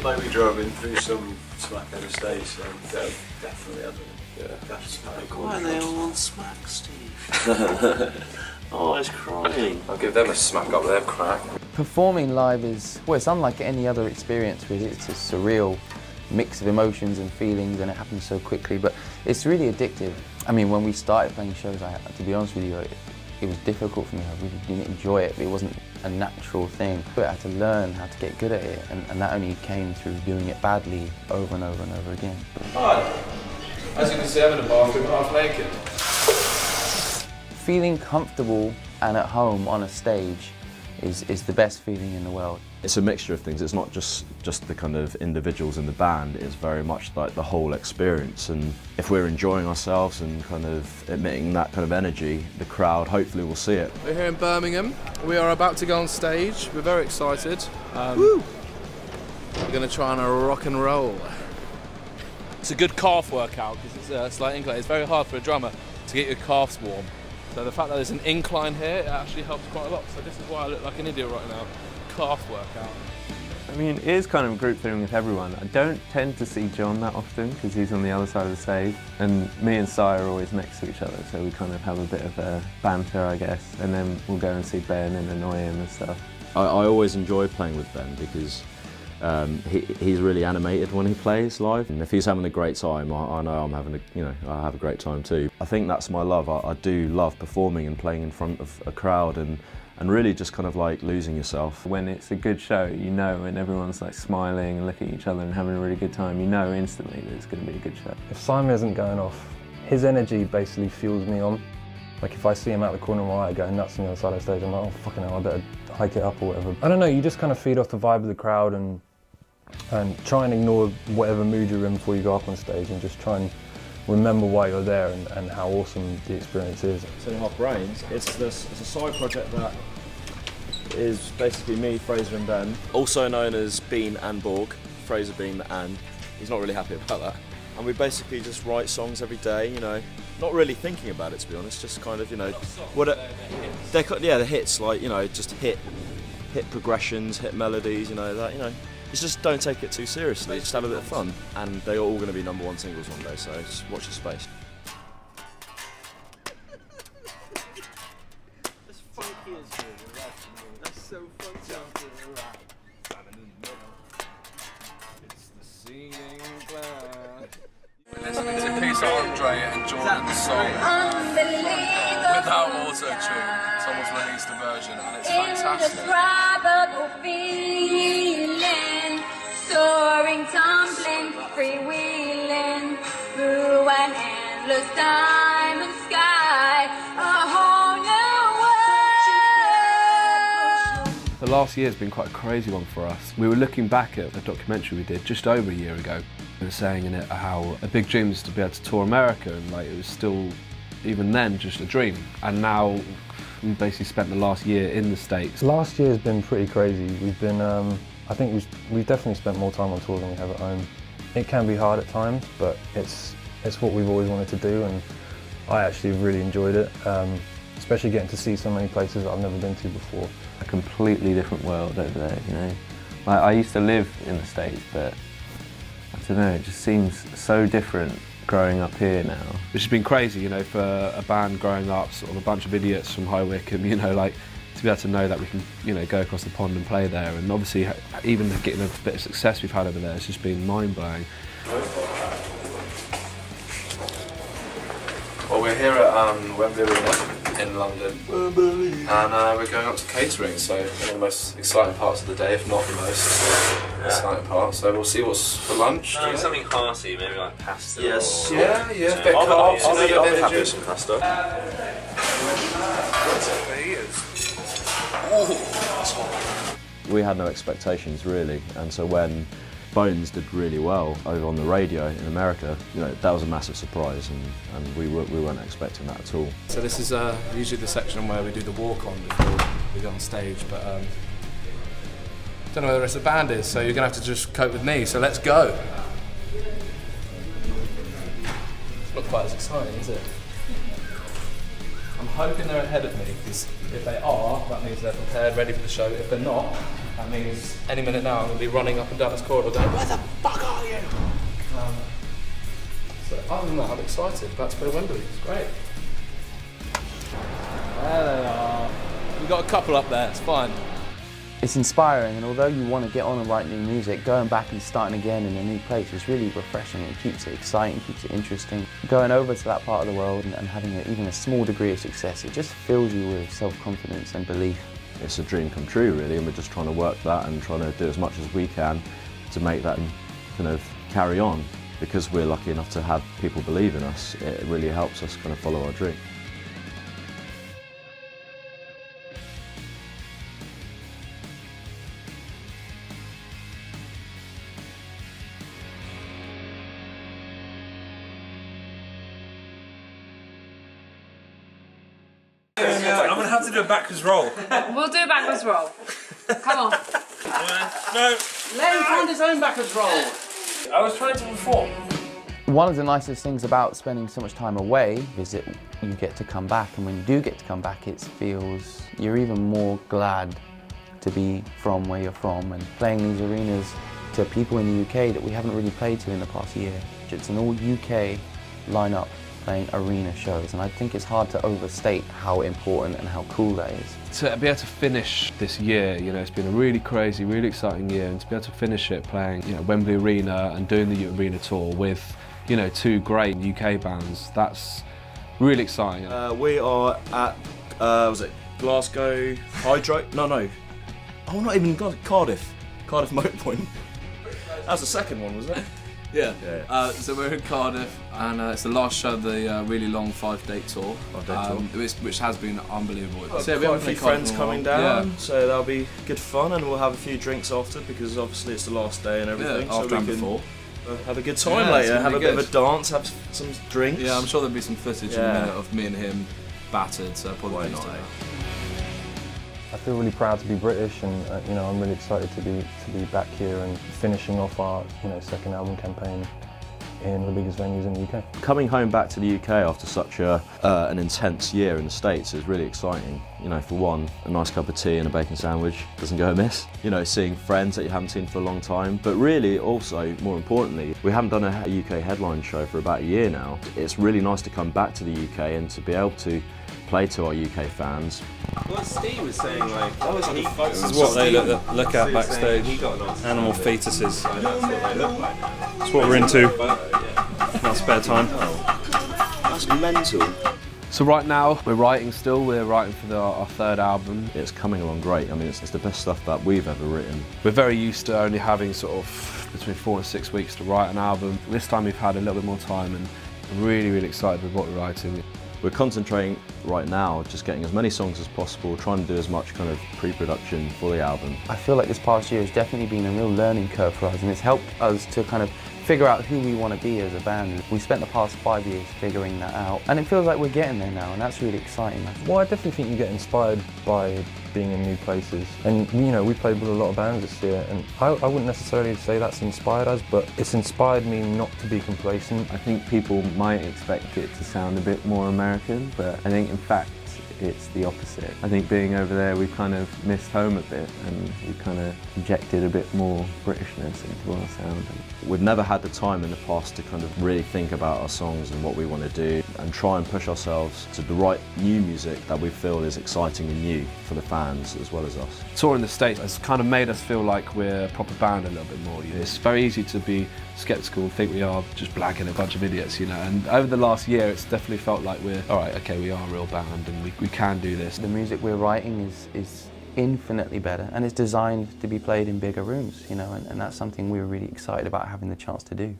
Like we drove in through some smack on the stage, so definitely had that's pretty cool. Why are they all on smack, Steve? Oh, I was crying. I'll give them a smack up there, crack. Performing live is, well, it's unlike any other experience really. It's a surreal mix of emotions and feelings, and it happens so quickly, but it's really addictive. I mean, when we started playing shows, to be honest with you, it was difficult for me. I really didn't enjoy it. It wasn't a natural thing. But I had to learn how to get good at it, and that only came through doing it badly over and over and over again. Hi. As you can see, I'm in the bathroom half naked. Feeling comfortable and at home on a stage is the best feeling in the world. It's a mixture of things. It's not just the kind of individuals in the band. It's very much like the whole experience. And if we're enjoying ourselves and kind of emitting that kind of energy, the crowd hopefully will see it. We're here in Birmingham. We are about to go on stage. We're very excited. Woo! We're going to try and rock and roll. It's a good calf workout because it's a slight incline. It's very hard for a drummer to get your calves warm. So the fact that there's an incline here, it actually helps quite a lot. So this is why I look like an idiot right now. Calf workout. I mean, it is kind of a group thing with everyone. I don't tend to see John that often because he's on the other side of the stage, and me and Si are always next to each other, so we kind of have a bit of a banter, I guess, and then we'll go and see Ben and annoy him and stuff. I always enjoy playing with Ben because he's really animated when he plays live, and if he's having a great time, I know I'm having I have a great time too. I think that's my love. I do love performing and playing in front of a crowd and really just kind of like losing yourself. When it's a good show, you know, when everyone's like smiling and looking at each other and having a really good time, you know instantly that it's going to be a good show. If Simon isn't going off, his energy basically fuels me on. Like if I see him out the corner of my eye going nuts on the other side of the stage, I'm like, oh fucking hell, I better hike it up or whatever. I don't know, you just kind of feed off the vibe of the crowd and try and ignore whatever mood you're in before you go up on stage and just try and remember why you're there and how awesome the experience is. Setting Off Brains, it's a side project that is basically me, Fraser and Ben. Also known as Bean and Borg, Fraser Bean and. He's not really happy about that. And we basically just write songs every day, you know, not really thinking about it to be honest, just kind of, you know, the hits, like, you know, just hit progressions, hit melodies, you know, that, you know. It's just don't take it too seriously, just have a bit of fun. And they're all going to be #1 singles one day, so just watch your space. That's funky as shit. That's so funky. It's the seeding glass. We're listening to Peace Andre and Jordan's song without auto-tune. Someone's released a version and it's fantastic. Soaring, tumbling, freewheeling through an endless diamond sky, a whole new world. The last year's been quite a crazy one for us. We were looking back at the documentary we did just over a year ago. We were saying in it how a big dream was to be able to tour America, and like it was still, even then, just a dream. And now we basically spent the last year in the States. Last year's been pretty crazy. We've been I think we've definitely spent more time on tour than we have at home. It can be hard at times, but it's what we've always wanted to do, and I actually really enjoyed it, especially getting to see so many places that I've never been to before. A completely different world over there, you know. Like, I used to live in the States, but I don't know, it just seems so different growing up here now. Which has been crazy, you know, for a band growing up, sort of a bunch of idiots from High Wycombe, you know, like, to be able to know that we can, you know, go across the pond and play there, and obviously even getting a bit of success we've had over there, it's just been mind-blowing. Well, we're here at Wembley Arena in London, and we're going up to catering, so one of the most exciting parts of the day, if not the most exciting part, so we'll see what's for lunch. No, something hearty, maybe like pasta. Yes. Or... Yeah, a bit of carbs, I'll be happy energy. with some pasta. We had no expectations really, and so when Bones did really well over on the radio in America. You know, that was a massive surprise, and we weren't expecting that at all. So this is usually the section where we do the walk-on before we go on stage, but don't know where the rest of the band is, so you're going to have to just cope with me, so let's go. It's not quite as exciting, is it? I'm hoping they're ahead of me, because if they are, that means they're prepared, ready for the show. If they're not, that means any minute now I'm going to be running up and down this corridor going, where the fuck are you? So other than that, I'm excited. About to play Wembley. It's great. There they are. We've got a couple up there, it's fine. It's inspiring, and although you want to get on and write new music, going back and starting again in a new place is really refreshing. It keeps it exciting, keeps it interesting. Going over to that part of the world and having even a small degree of success, it just fills you with self-confidence and belief. It's a dream come true, really, and we're just trying to work that and trying to do as much as we can to make that kind of carry on. Because we're lucky enough to have people believe in us, it really helps us kind of follow our dream. I'm going to have to do a backwards roll. We'll do a backwards roll. Come on. No. Let him find his own backwards roll. I was trying to perform. One of the nicest things about spending so much time away is that you get to come back, and when you do get to come back, it feels you're even more glad to be from where you're from and playing these arenas to people in the UK that we haven't really played to in the past year. It's an all UK lineup playing arena shows, and I think it's hard to overstate how important and how cool that is. To be able to finish this year, you know, it's been a really crazy, really exciting year, and to be able to finish it playing, you know, Wembley Arena and doing the arena tour with, you know, two great UK bands, that's really exciting. We are at, was it Glasgow Hydro? No. Oh, not even Cardiff. Cardiff Motor Point. That was the second one, wasn't it? Yeah. So we're in Cardiff, and it's the last show of the really long 5-day tour, which has been unbelievable. So we have a few friends coming down, so that'll be good fun, and we'll have a few drinks after, because obviously it's the last day and everything. Yeah, after and before. Have a good time later, have a bit of a dance, have some drinks. Yeah, I'm sure there'll be some footage in a minute of me and him battered, so probably not. I feel really proud to be British, and you know, I'm really excited to be back here and finishing off our second album campaign in the biggest venues in the UK. Coming home back to the UK after such an intense year in the States is really exciting. You know, for one, a nice cup of tea and a bacon sandwich doesn't go amiss. You know, seeing friends that you haven't seen for a long time, but really also, more importantly, we haven't done a UK headline show for about a year now. It's really nice to come back to the UK and to be able to play to our UK fans. What Steve was saying, like, this is what they look at backstage. Animal fetuses. That's what we're into. Not spare time. That's mental. So right now, we're writing still, we're writing for our third album. It's coming along great. I mean, it's the best stuff that we've ever written. We're very used to only having sort of between 4 and 6 weeks to write an album. This time we've had a little bit more time, and I'm really, really excited with what we're writing. We're concentrating right now, just getting as many songs as possible, trying to do as much kind of pre-production for the album. I feel like this past year has definitely been a real learning curve for us, and it's helped us to kind of figure out who we want to be as a band. We spent the past 5 years figuring that out, and it feels like we're getting there now, and that's really exciting. Well, I definitely think you get inspired by being in new places, and you know, we played with a lot of bands this year, and I wouldn't necessarily say that's inspired us, but it's inspired me not to be complacent. I think people might expect it to sound a bit more American, but I think in fact it's the opposite. I think being over there we kind of missed home a bit, and we kind of injected a bit more Britishness into our sound. We've never had the time in the past to kind of really think about our songs and what we want to do, and try and push ourselves to the right new music that we feel is exciting and new for the fans as well as us. Touring the States has kind of made us feel like we're a proper band a little bit more. You know, it's very easy to be sceptical and think we are just blagging a bunch of idiots, you know, and over the last year it's definitely felt like we're, alright, okay, we are a real band and we can do this. The music we're writing is infinitely better, and it's designed to be played in bigger rooms, you know, and that's something we're really excited about having the chance to do.